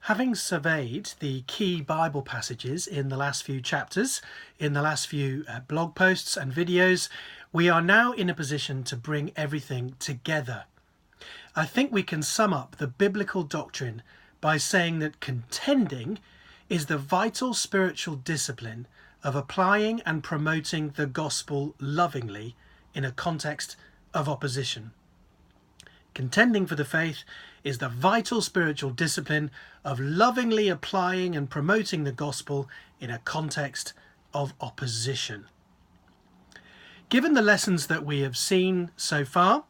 Having surveyed the key Bible passages in the last few chapters, in the last few blog posts and videos, we are now in a position to bring everything together. I think we can sum up the biblical doctrine by saying that contending is the vital spiritual discipline of applying and promoting the gospel lovingly in a context of opposition. Contending for the faith is the vital spiritual discipline of lovingly applying and promoting the gospel in a context of opposition. Given the lessons that we have seen so far,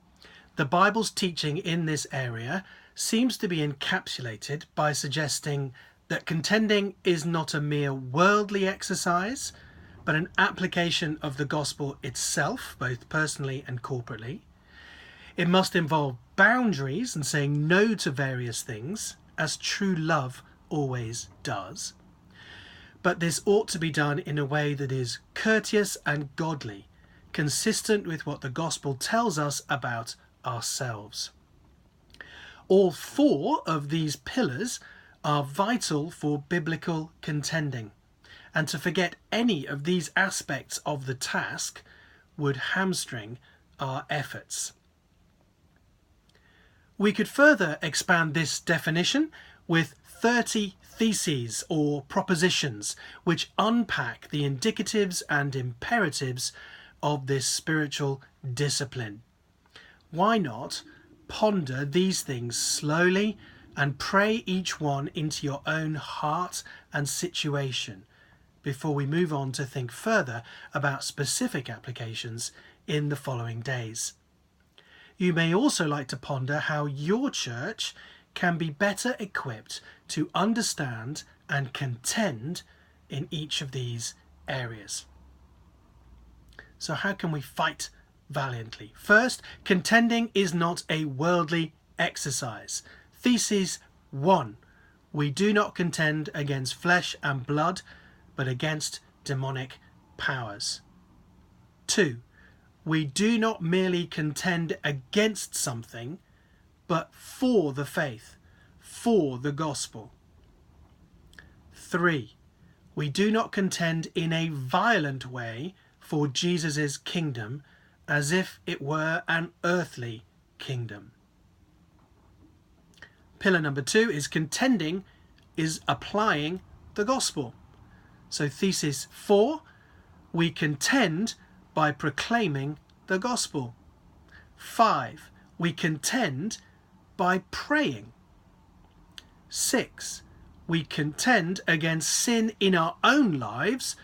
the Bible's teaching in this area seems to be encapsulated by suggesting that contending is not a mere worldly exercise, but an application of the gospel itself, both personally and corporately. It must involve boundaries and saying no to various things, as true love always does. But this ought to be done in a way that is courteous and godly, consistent with what the gospel tells us about ourselves. All four of these pillars are vital for biblical contending, and to forget any of these aspects of the task would hamstring our efforts. We could further expand this definition with 30 theses or propositions which unpack the indicatives and imperatives of this spiritual discipline. Why not ponder these things slowly and pray each one into your own heart and situation before we move on to think further about specific applications in the following days. You may also like to ponder how your church can be better equipped to understand and contend in each of these areas. So how can we fight valiantly? First, contending is not a worldly exercise. Thesis 1. We do not contend against flesh and blood, but against demonic powers. 2. We do not merely contend against something, but for the faith, for the gospel. 3. We do not contend in a violent way for Jesus' kingdom, as if it were an earthly kingdom. Pillar number 2 is contending is applying the gospel. So thesis 4, we contend by proclaiming the gospel. 5, we contend by praying. 6, we contend against sin in our own lives,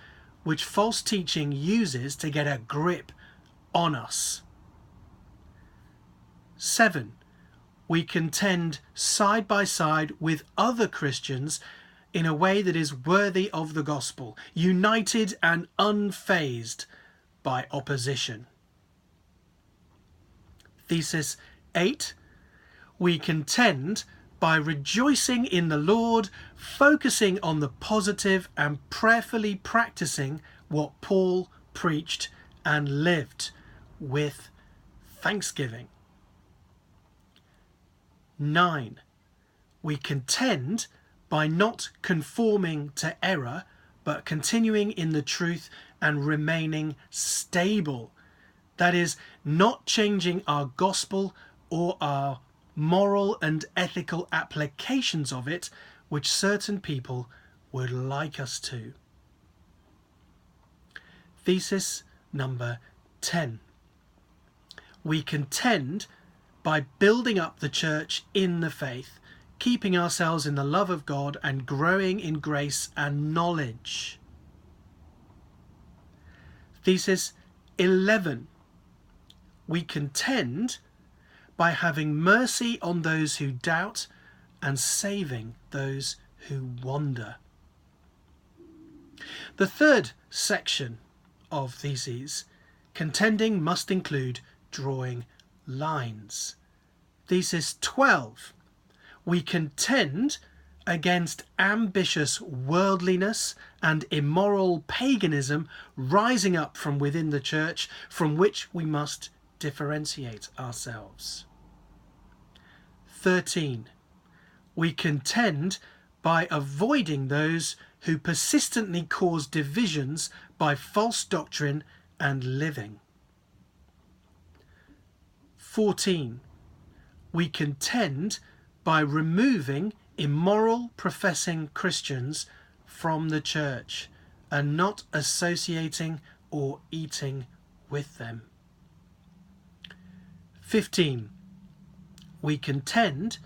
which false teaching uses to get a grip on us. 7, we contend side by side with other Christians in a way that is worthy of the gospel, united and unfazed by opposition. Thesis 8, we contend by rejoicing in the Lord, focusing on the positive and prayerfully practicing what Paul preached and lived with thanksgiving. 9, we contend by not conforming to error, but continuing in the truth and remaining stable. That is, not changing our gospel or our moral and ethical applications of it, which certain people would like us to. Thesis number 10. We contend by building up the church in the faith, keeping ourselves in the love of God and growing in grace and knowledge. Thesis 11. We contend by having mercy on those who doubt and saving those who wander. The third section of theses, contending, must include drawing lines. Thesis 12. We contend against ambitious worldliness and immoral paganism rising up from within the church, from which we must differentiate ourselves. 13. We contend by avoiding those who persistently cause divisions by false doctrine and living. 14. We contend by removing immoral professing Christians from the church and not associating or eating with them. 15. We contend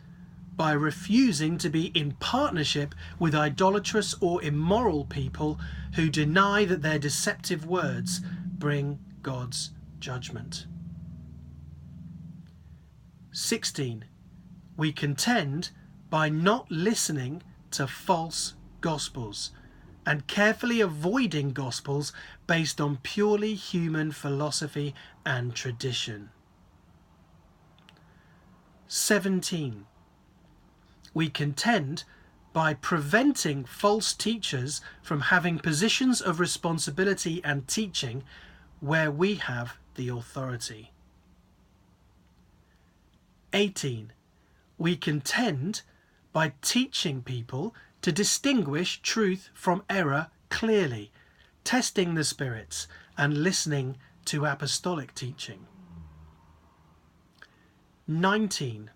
by refusing to be in partnership with idolatrous or immoral people who deny that their deceptive words bring God's judgment. 16. We contend by not listening to false gospels and carefully avoiding gospels based on purely human philosophy and tradition. 17. We contend by preventing false teachers from having positions of responsibility and teaching where we have the authority. 18. We contend by teaching people to distinguish truth from error clearly, testing the spirits and listening to apostolic teaching. 19.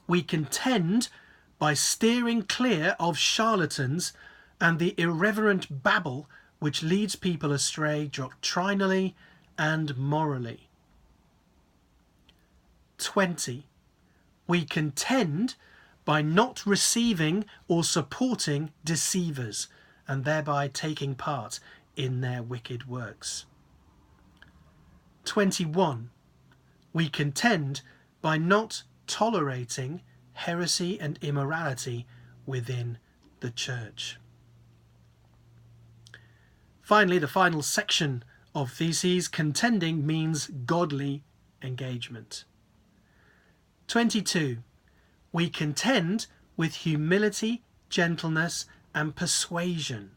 We contend by steering clear of charlatans and the irreverent babble which leads people astray doctrinally and morally. 20. We contend by not receiving or supporting deceivers and thereby taking part in their wicked works. 21. We contend by not tolerating heresy and immorality within the church. Finally, the final section of theses, contending means godly engagement. 22. We contend with humility, gentleness, and persuasion.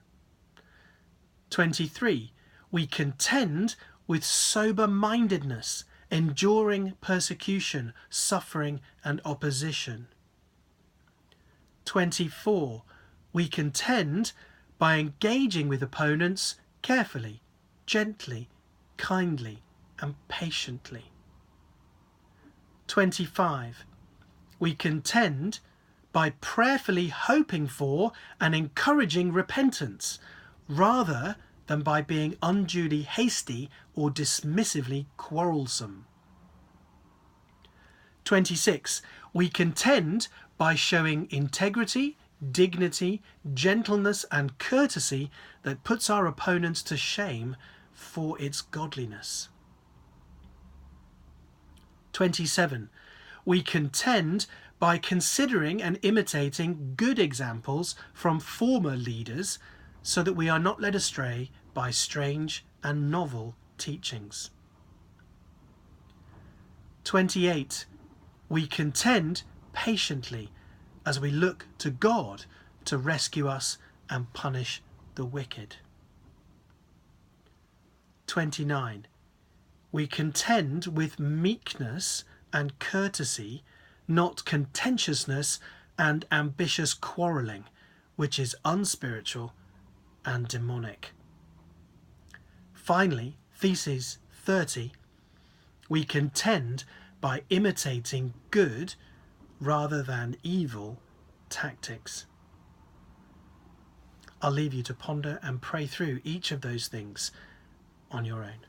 23. We contend with sober-mindedness, enduring persecution, suffering, and opposition. 24. We contend by engaging with opponents carefully, gently, kindly, and patiently. 25. We contend by prayerfully hoping for and encouraging repentance, rather than by being unduly hasty or dismissively quarrelsome. 26. We contend by showing integrity, dignity, gentleness, and courtesy that puts our opponents to shame for its godliness. 27. We contend by considering and imitating good examples from former leaders so that we are not led astray by strange and novel teachings. 28. We contend patiently as we look to God to rescue us and punish the wicked. 29. We contend with meekness and courtesy, not contentiousness and ambitious quarrelling, which is unspiritual and demonic. Finally, thesis 30. We contend by imitating good rather than evil tactics. I'll leave you to ponder and pray through each of those things on your own.